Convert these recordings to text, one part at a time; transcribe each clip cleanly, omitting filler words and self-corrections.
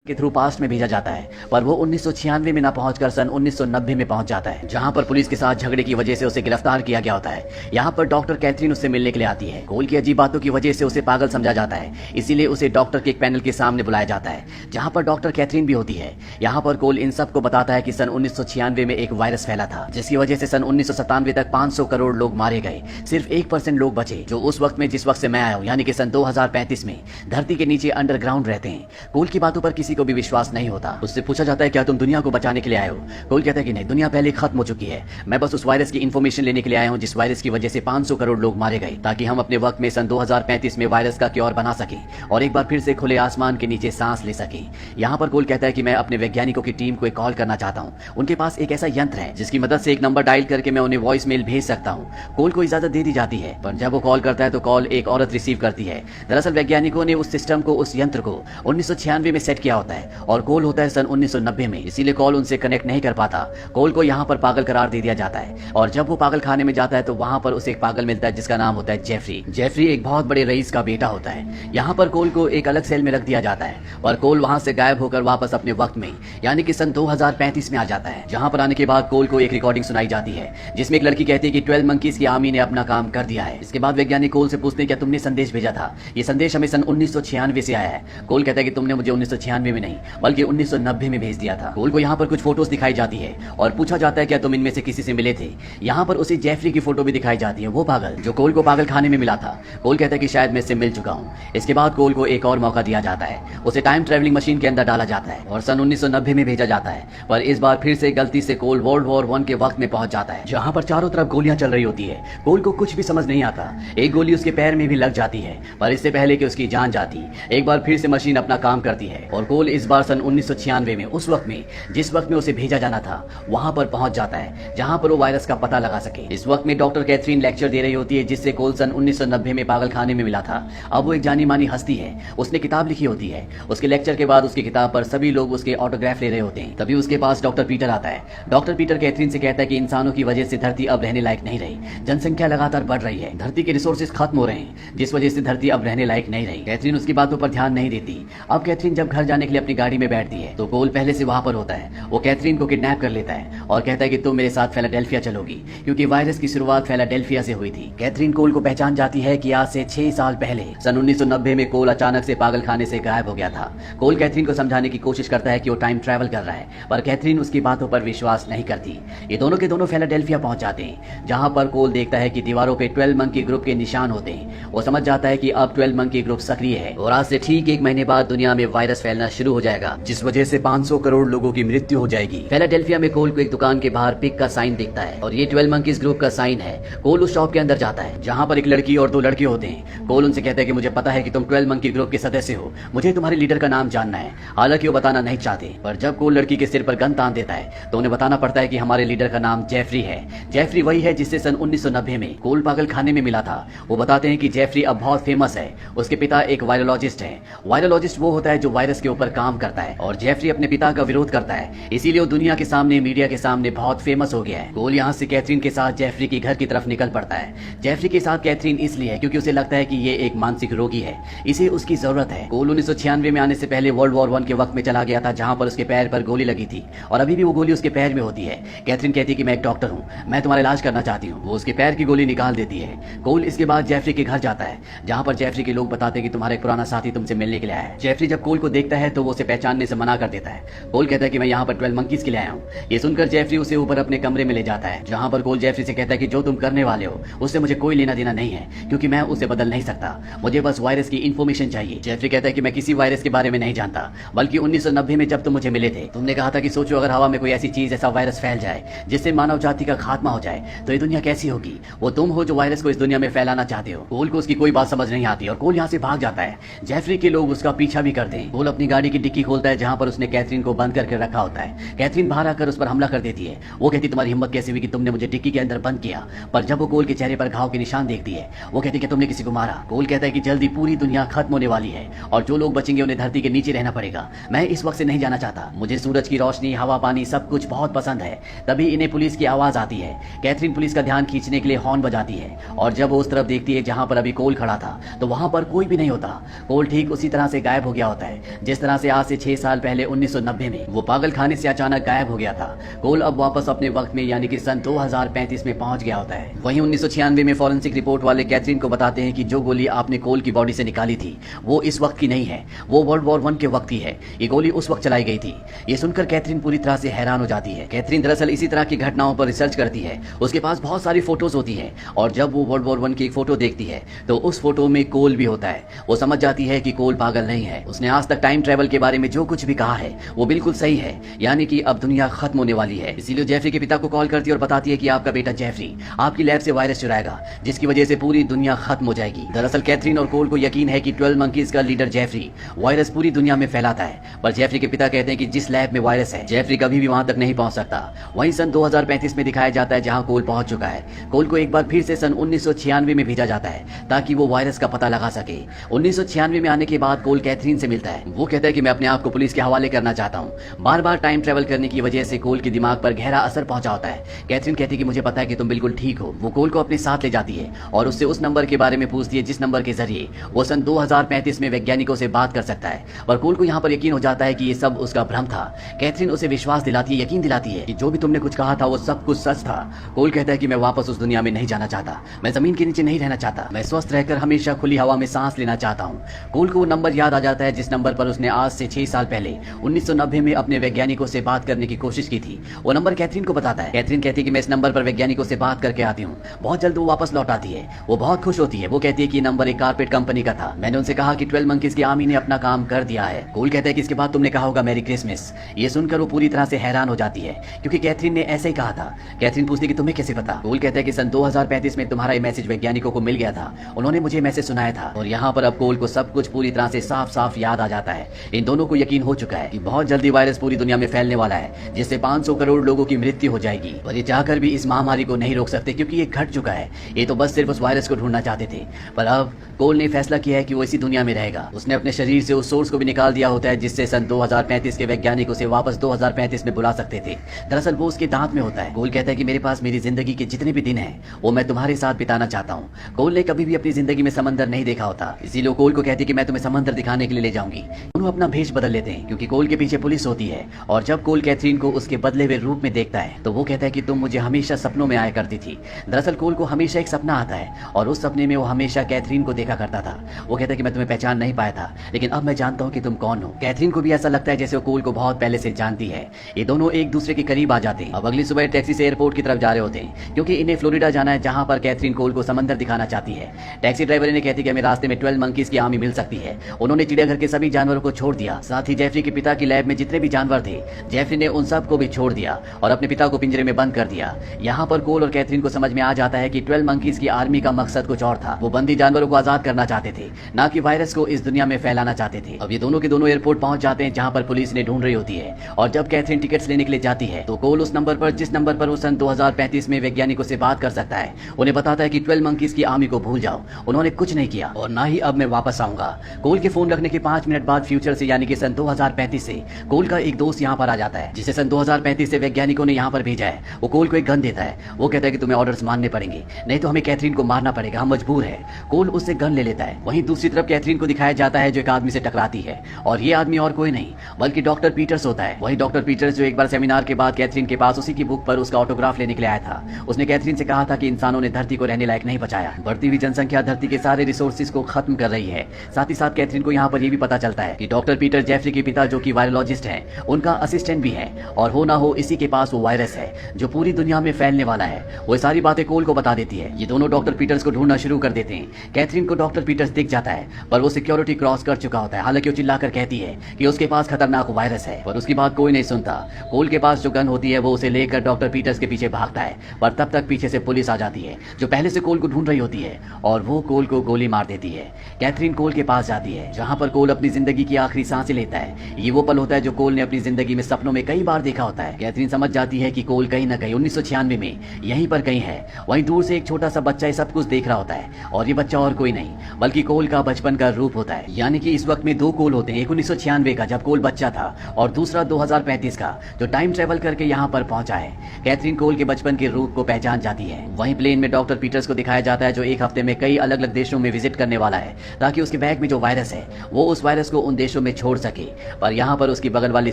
के through past में भेजा जाता है, पर वो 1996 में ना पहुंचकर सन 1990 में पहुंच जाता है, जहां पर पुलिस के साथ झगड़े की वजह से उसे गिरफ्तार किया गया होता है। यहाँ पर डॉक्टर कैथरीन उससे मिलने के लिए आती है। कोल की अजीब बातों की वजह से उसे पागल समझा जाता है, इसीलिए उसे डॉक्टर के एक पैनल के सामने बुलाया जाता है, जहाँ पर डॉक्टर कैथरीन भी होती है। यहाँ पर कोल इन सब को बताता है कि सन 1996 में एक वायरस फैला था, जिसकी वजह से सन 1997 तक 500 करोड़ लोग मारे गए। सिर्फ 1% लोग बचे, जो उस वक्त में जिस वक्त से मैं आया हूँ, यानी कि सन 2035 में धरती के नीचे अंडरग्राउंड रहते हैं। कोल की बातों पर किसी को भी विश्वास नहीं होता। उससे पूछा जाता है क्या तुम दुनिया को बचाने के लिए आए हो? कोल कहता है कि नहीं, दुनिया पहले खत्म हो चुकी है, मैं बस उस वायरस की इन्फॉर्मेशन लेने के लिए आया हूं जिस वायरस की वजह से 500 करोड़ लोग मारे गए, ताकि हम अपने वक्त में सन 2035 में वायरस का क्योर बना सके और एक बार फिर से खुले आसमान के नीचे सांस ले सके। यहाँ पर कोल कहता है कि मैं अपने वैज्ञानिकों की टीम को एक कॉल करना चाहता हूँ। उनके पास एक ऐसा यंत्र है जिसकी मदद से एक नंबर डायल करके मैं उन्हें वॉइस मेल भेज सकता हूँ। कोल को इजाजत दे दी जाती है, पर जब वो कॉल करता है तो कॉल एक औरत रिसीव करती है। दरअसल वैज्ञानिकों ने उस सिस्टम को, उस यंत्र को 1996 में सेट किया होता है और कॉल होता है सन 1990 में, इसीलिए कॉल उनसे कनेक्ट नहीं कर पाता। कॉल को यहाँ पर पागल करार दे दिया जाता है और जब वो पागल खाने में जाता है तो वहाँ पर उसे एक पागल मिलता है जिसका नाम होता है जेफरी। जेफरी एक बहुत बड़े रईस का बेटा होता है। यहाँ पर कोल को एक अलग सेल में रख दिया जाता है और कोल वहाँ से गायब होकर वापस अपने वक्त में, यानी कि सन 2035 में आ जाता है। जहाँ पर आने के बाद कोल को एक रिकॉर्डिंग सुनाई जाती है जिसमें एक लड़की कहती है कि 12 मंकीज की आर्मी ने अपना काम कर दिया है। इसके बाद वैज्ञानिक कोल से पूछते हैं क्या तुमने संदेश भेजा था? ये संदेश हमें सन 1996 से आया है। कोल कहता है कि तुमने मुझे 1996 में नहीं बल्कि 1990 में भेज दिया था। कोल को यहाँ पर कुछ फोटोज दिखाई जाती है और पूछा जाता है क्या तुम इनमें से किसी से मिले थे? यहाँ पर उसे जेफरी की फोटो भी दिखाई जाती है, वो पागल जो कोल को पागल खाने में मिला था। कोल कहता है कि शायद मैं इससे मिल चुका हूँ। इसके बाद कोल को एक और मौका दिया जाता है, उसे टाइम ट्रेवलिंग मशीन के अंदर डाला जाता है और सन 1990 में भेजा जाता है, पर इस बार फिर से गलती से कोल वर्ल्ड वॉर 1 के वक्त में पहुंच जाता है, जहाँ पर चारों तरफ गोलियां चल रही होती है। कोल को कुछ भी समझ नहीं आता। एक गोली उसके पैर में भी लग जाती है, पर इससे पहले कि उसकी जान जाती, एक बार फिर से मशीन अपना काम करती है और कोल इस बार सन 1996 में, उस वक्त में जिस वक्त में उसे भेजा जाना था, वहां पर पहुंच जाता है जहां पर वो वायरस का पता लगा सके। इस वक्त में डॉक्टर कैथरीन लेक्चर दे रही होती है जिससे कोल सन 1990 में पागल खाने में मिला था। अब वो एक जानी मानी हस्ती है, उसने किताब लिखी होती है। उसके लेक्चर के बाद उसकी किताब पर सभी लोग उसके ऑटोग्राफ ले रहे होते हैं। तभी उसके पास डॉक्टर पीटर आता है। डॉक्टर पीटर कैथरीन से कहता है कि इंसानों की वजह से धरती अब रहने लायक नहीं रही, जनसंख्या लगातार बढ़ रही है, धरती के रिसोर्सेज खत्म हो रहे हैं, जिस वजह से धरती अब रहने लायक नहीं रही। कैथरीन उसकी बातों पर ध्यान नहीं देती। अब कैथरीन जब घर जाने के लिए अपनी गाड़ी में बैठती है तो कोल पहले से वहां पर होता है। वो कैथरीन को किडनैप कर लेता है और कहता है कि तुम मेरे साथ फिलाडेल्फिया चलोगी, क्योंकि वायरस की शुरुआत फिलाडेल्फिया से हुई थी। कैथरीन कोल को पहचान जाती है कि आज से 6 साल पहले सन 1990 में कोल अचानक से पागल खाने से गायब हो गया था। कोल कैथरीन को समझाने की कोशिश करता है कि वो टाइम ट्रैवल कर रहा है, पर कैथरीन उसकी बातों पर विश्वास नहीं करती। ये दोनों के दोनों फिलाडेल्फिया पहुंच जाते हैं, जहां पर कोल देखता है कि दीवारों पे 12 मंकी ग्रुप के निशान होते हैं। वो समझ जाता है कि अब 12 मंकी ग्रुप सक्रिय है और आज से ठीक 1 महीने बाद दुनिया में वायरस फैलना शुरू हो जाएगा, जिस वजह से 500 करोड़ लोगों की मृत्यु हो जाएगी। फिलाडेल्फिया में कोल को एक दुकान के बाहर पिग का साइन दिखता है और ये 12 मंकीज ग्रुप का साइन है। कोल उस शॉप के अंदर जाता है जहां पर एक लड़की और 2 लड़के होते हैं। कोल उनसे कहता है कि मुझे पता है कि तुम 12 मंकी ग्रुप के सदस्य हो, मुझे तुम्हारे लीडर का नाम जानना है। हालांकि वो बताना नहीं चाहते, पर जब कोल लड़की के सिर पर गन तान देता है तो उन्हें बताना पड़ता है कि हमारे लीडर का नाम जेफरी है। जेफरी वही है जिससे सन 1990 में कोल पागल खाने में मिला था। वो बताते हैं कि जेफरी अब बहुत फेमस है, उसके पिता एक वायरोलॉजिस्ट है। वायरोलॉजिस्ट वो होता है जो वायरस के ऊपर काम करता है और जेफरी अपने पिता का विरोध करता है, इसीलिए वो दुनिया के सामने, मीडिया के सामने बहुत फेमस हो गया है। कोल यहाँ से कैथरीन के साथ जेफरी के घर की तरफ निकल पड़ता है। जेफरी के साथ कैथरीन इसलिए क्योंकि उसे लगता है कि ये एक मानसिक रोगी है, इसे उसकी जरूरत है। कोल 1996 में आने से पहले वर्ल्ड वॉर 1 के वक्त में चला गया था, जहां पर उसके पैर पर गोली लगी थी और अभी भी वो गोली उसके पैर में होती है। कैथरीन कहती है कि मैं एक डॉक्टर हूँ, मैं तुम्हारा इलाज करना चाहती हूँ। वो उसके पैर की गोली निकाल देती है। कोल इसके बाद जेफरी के घर जाता है, जहां पर जेफरी के लोग बताते हैं कि तुम्हारा एक पुराना साथी तुमसे मिलने के लिए आया है। जेफरी जब कोल को देखता है तो वो उसे पहचानने से मना कर देता है। कोल कहता है कि मैं यहाँ पर 12 मंकीज के लिए आया हूँ। ये सुनकर जेफरी उसे ऊपर अपने कमरे में ले जाता है, जहां पर कोल जेफरी से कहता है कि जो तुम करने वाले हो उससे मुझे कोई लेना देना नहीं है, क्योंकि मैं उसे बदल नहीं सकता, मुझे बस वायरस की इन्फॉर्मेशन चाहिए। जेफरी कहता है कि मैं किसी वायरस के बारे में नहीं जानता, बल्कि 1990 में जब तुम मुझे मिले थे, तुमने कहा था कि सोचो अगर हवा में कोई ऐसी चीज, ऐसा वायरस फैल जाए जिससे मानव जाति का खात्मा हो जाए तो ये दुनिया कैसी होगी। वो तुम हो जो वायरस को इस दुनिया में फैलाना चाहते हो। कोल को उसकी कोई बात समझ नहीं आती और कोल यहाँ से भाग जाता है। जेफरी के लोग उसका पीछा भी करते हैं। कोल अपनी गाड़ी की डिक्की खोलता है जहाँ पर उसने कैथरीन को बंद करके रखा होता है। कैथरीन बाहर आकर उस पर हमला कर देती है। वो कहती तुम्हारी हिम्मत कैसे हुई कि तुमने मुझे डिक्की के अंदर बंद किया। पर जब वो कोल के चेहरे पर घाव के निशान देखती है वो कहती है कि तुमने किसी को मारा। कोल कहता है कि जल्दी पूरी दुनिया खत्म होने वाली है और जो लोग बचेंगे उन्हें धरती के नीचे रहना पड़ेगा। मैं इस वक्त से नहीं जाना चाहता। मुझे सूरज की रोशनी, हवा, पानी सब कुछ बहुत पसंद है। तभी इन्हें पुलिस की आवाज आती है। कैथरीन पुलिस का ध्यान खींचने के लिए हॉर्न बजाती है और जब वो उस तरफ देखती है जहां पर अभी कोल खड़ा था तो वहां पर कोई भी नहीं होता। कोल ठीक उसी तरह से गायब हो गया होता है जिस तरह से आज से 6 साल पहले 1990 में वो पागल खाने से अचानक गायब हो गया था। कोल अब वापस अपने वक्त में यानी कि सन 2035 में पहुंच गया होता है। वहीं 1996 में फॉरेंसिक रिपोर्ट वाले कैथरीन को बताते हैं कि जो गोली आपने कोल की बॉडी से निकाली थी वो इस वक्त की नहीं है, वो वर्ल्ड वॉर 1 के वक्त की है। ये गोली उस वक्त चलाई गई थी। ये सुनकर कैथरीन पूरी तरह से हैरान हो जाती है। कैथरीन दरअसल इसी तरह की घटनाओं पर रिसर्च करती है। उसके पास बहुत सारी फोटोज होती है और जब वो वर्ल्ड वॉर 1 की एक फोटो देखती है तो उस फोटो में कोल भी होता है। वो समझ जाती है कि कोल पागल नहीं है। उसने आज तक टाइम ट्रेवल के बारे में जो कुछ भी कहा है वो बिल्कुल सही है, यानी कि अब दुनिया खत्म होने वाली है। इसीलिए जेफरी के पिता को कॉल करती है और बताती है कि आपका बेटा जेफरी आपकी लैब से वायरस चुराएगा जिसकी वजह से पूरी दुनिया खत्म हो जाएगी। दरअसल कैथरीन और कोल को यकीन है कि 12 मंकीज का लीडर जेफरी वायरस पूरी दुनिया में फैलाता है, पर जेफरी के पिता कहते हैं कि जिस लैब में वायरस है जेफरी कभी भी वहां तक नहीं पहुंच सकता। वहीं सन 2035 में दिखाया जाता है जहां कोल पहुंच चुका है। कोल को एक बार फिर से सन 1996 में भेजा जाता है ताकि वो वायरस का पता लगा सके। 1996 में आने के बाद कोल कैथरीन से मिलता है। वो कहता है कि मैं अपने आप को पुलिस के हवाले करना चाहता हूँ। बार बार टाइम ट्रेवल करने की वजह से कोल के दिमाग पर गहरा असर पहुंचा होता है। कैथरीन कहती है कि मुझे पता है कि तुम बिल्कुल ठीक हो। वो कोल को अपने साथ ले जाती है और उससे उस नंबर के बारे में पूछती है जिस नंबर के जरिए वो सन 2035 में वैज्ञानिकों से बात कर सकता है। पर कोल को यहाँ पर यकीन हो जाता है कि ये सब उसका भ्रम था। कैथरीन उसे विश्वास दिलाती है, यकीन दिलाती है कि जो भी तुमने कुछ कहा था वो सब कुछ सच था। कोल कहता है कि मैं वापस उस दुनिया में नहीं जाना चाहता, मैं जमीन के नीचे नहीं रहना चाहता, मैं स्वस्थ रहकर हमेशा खुली हवा में सांस लेना चाहता हूँ। कोल को वो नंबर याद आ जाता है जिस नंबर पर उसने आज से 6 साल पहले 1990 में अपने वैज्ञानिकों से बात करने की कोशिश की थी। वो नंबर कैथरीन को बताता है। कैथरीन कहती है कि मैं इस नंबर पर वैज्ञानिकों से बात करके आती हूँ। बहुत जल्द वो वापस लौट आती है। वो बहुत खुश होती है। वो कहती है कि नंबर एक कारपेट कंपनी का था। मैंने उनसे कहा कि 12 मंकीज की आर्मी ने अपना काम कर दिया है। कोल कहता है कि इसके बाद तुमने कहा होगा मैरी क्रिसमस। ये सुनकर वो पूरी तरह से हैरान हो जाती है क्योंकि कैथरीन ने ऐसे ही कहा था। कैथरीन पूछती है कि तुम्हें कैसे पता। कोल कहता है कि सन 2035 में तुम्हारा ये मैसेज वैज्ञानिकों को मिल गया था, उन्होंने मुझे मैसेज सुनाया था। और यहाँ पर अब कोल को सब कुछ पूरी तरह से साफ साफ याद आ जाता है। इन दोनों को यकीन हो चुका है कि बहुत जल्दी वायरस पूरी दुनिया में फैलने वाला है जिससे 500 करोड़ लोगों की मृत्यु हो जाएगी। पर ये चाहकर भी इस महामारी को नहीं रोक सकते क्योंकि ये घट चुका है। ये तो बस सिर्फ उस वायरस को ढूंढना चाहते थे, पर अब कोल ने फैसला किया है कि वो इसी दुनिया में रहेगा। उसने अपने शरीर से उस सोर्स को भी निकाल दिया होता है जिससे सन 2035 के वैज्ञानिक उसे वापस 2035 में बुला सकते थे। दरअसल वो उसके दांत में होता है। कोल कहता है कि मेरे पास मेरी जिंदगी के जितने भी दिन हैं वो मैं तुम्हारे साथ बिताना चाहता हूँ। कोल ने कभी भी अपनी जिंदगी में समंदर नहीं देखा होता, इसीलिए कोल को कहती है कि मैं तुम्हें समंदर दिखाने के लिए ले जाऊंगी। दोनों अपना भेष बदल लेते हैं क्योंकि कोल के पीछे पुलिस होती है और जब कोल कैथरीन को उसके बदले हुए रूप में देखता है तो वो कहता है कि तुम मुझे हमेशा सपनों में आया करती थी। दरअसल कोल को हमेशा एक सपना आता है और उस सपने में वो हमेशा कैथरीन को देखा करता था। वो कहता है कि मैं तुम्हें पहचान नहीं पाया था लेकिन अब मैं जानता हूँ कि तुम कौन हो। कैथरीन को भी ऐसा लगता है जैसे वो कोल को बहुत पहले से जानती है। ये दोनों एक दूसरे के करीब आ जाते हैं। अब अगली सुबह टैक्सी से एयरपोर्ट की तरफ जा रहे होते हैं क्योंकि इन्हें फ्लोरिडा जाना है जहाँ पर कैथरीन कोल को समंदर दिखाना चाहती है। टैक्सी ड्राइवर इन्हें कहती है कि हमें रास्ते में 12 मंकीज की आर्मी मिल सकती है। उन्होंने चिड़ियाघर के सभी जानवरों को छोड़ दिया, साथ ही जेफरी के पिता की लैब में जितने भी जानवर थे जेफरी ने उन सब को भी छोड़ दिया और अपने पिता को पिंजरे में बंद कर दिया। यहाँ पर कोल और कैथरीन को समझ में आ जाता है कि 12 मंकीज की आर्मी का मकसद कुछ और था। वो बंदी जानवरों को आजाद करना चाहते थे, ना कि वायरस को इस दुनिया में फैलाना चाहते थे। अब ये दोनों के दोनों एयरपोर्ट पहुंच जाते हैं जहाँ पर पुलिस ने ढूंढ रही होती है और जब कैथरीन टिकट्स लेने के लिए जाती है तो कोल उस नंबर पर जिस नंबर पर वो सन 2035 में वैज्ञानिकों से बात कर सकता है उन्हें बताता है कि 12 मंकीज की आर्मी को भूल जाओ, उन्होंने कुछ नहीं किया और ना ही अब मैं वापस आऊंगा। कोल के फोन रखने के 5 मिनट बाद फ्यूचर से यानी कि सन 2035 से कोल का एक दोस्त यहाँ पर आ जाता है जिसे सन 2035 से वैज्ञानिकों ने यहाँ पर भेजा है। वो कोल को एक गन देता है। वो कहता है कि तुम्हें ऑर्डर्स मानने पड़ेंगे, नहीं तो हमें कैथरीन को मारना पड़ेगा, हम मजबूर है। कोल उससे गन ले लेता है। वहीं दूसरी तरफ कैथरीन को दिखाया जाता है जो एक आदमी से टकराती है और ये आदमी और कोई नहीं बल्कि डॉक्टर पीटर्स होता है। वही डॉक्टर पीटर्स जो एक बार सेमिनार के बाद कैथरीन के पास उसी की बुक पर उसका ऑटोग्राफ लेने के लिए आया था। उसने कैथरीन से कहा था कि इंसानों ने धरती को रहने लायक नहीं बचाया, बढ़ती हुई जनसंख्या धरती के सारे रिसोर्सेज को खत्म कर रही है। साथ ही साथ कैथरीन को यहाँ पर यह भी पता चलता है कि डॉक्टर पीटर जेफरी के पिता जो कि वायरोलॉजिस्ट हैं उनका असिस्टेंट भी है और हो ना हो इसी के पास वो वायरस है जो पूरी दुनिया में फैलने वाला है। वो सारी बातें कोल को बता देती है। ये दोनों डॉक्टर पीटर्स को ढूंढना शुरू कर देते हैं। कैथरीन को डॉक्टर पीटर्स दिख जाता है पर वो सिक्योरिटी क्रॉस कर चुका होता है। हालांकि वो चिल्लाकर कहती है कि उसके पास खतरनाक वायरस है पर उसकी बात कोई नहीं सुनता। कोल के पास जो गन होती है वो उसे लेकर डॉक्टर पीटर्स के पीछे भागता है पर तब तक पीछे से पुलिस आ जाती है जो पहले से कोल को ढूंढ रही होती है और वो कोल को गोली मार देती है। कैथरीन कोल के पास जाती है जहां पर कोल अपनी जिंदगी की आखिरी सांसें लेता है। ये वो पल होता है जो कोल ने अपनी जिंदगी में सपनों में कई बार देखा होता है। कैथरीन समझ जाती है कि कोल कहीं न कहीं 1996 में यहीं पर कहीं है। वहीं दूर से एक छोटा सा बच्चा ये सब कुछ देख रहा होता है और ये बच्चा और कोई नहीं बल्कि कोल का बचपन का रूप होता है। यानी कि इस वक्त में दो कोल होते हैं, एक 1996 का जब कोल बच्चा था और दूसरा 2035 का जो टाइम ट्रेवल करके यहाँ पर पहुंचा है। कैथरीन कोल के बचपन के रूप को पहचान जाती है। वहीं प्लेन में डॉक्टर पीटर्स को दिखाया जाता है जो एक हफ्ते में कई अलग अलग देशों में विजिट करने वाला है ताकि उसके बैग में जो वायरस है वो उस वायरस को उन देशों में छोड़ सके। पर यहाँ पर उसकी बगल वाली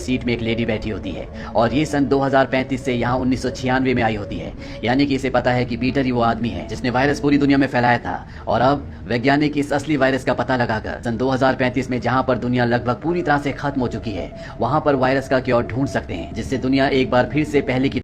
सीट में एक लेडी बैठी होती है और ये सन 2035 से यहाँ 1996 में आई होती है। यानी कि इसे पता है कि पीटर ही वो आदमी है जिसने वायरस पूरी दुनिया में फैलाया था और अब वैज्ञानिक इस असली वायरस का पता लगाकर सन 2035 में जहाँ पर दुनिया लगभग पूरी तरह से खत्म हो चुकी है वहाँ पर वायरस का क्योर ढूंढ सकते हैं जिससे दुनिया एक बार फिर से पहले की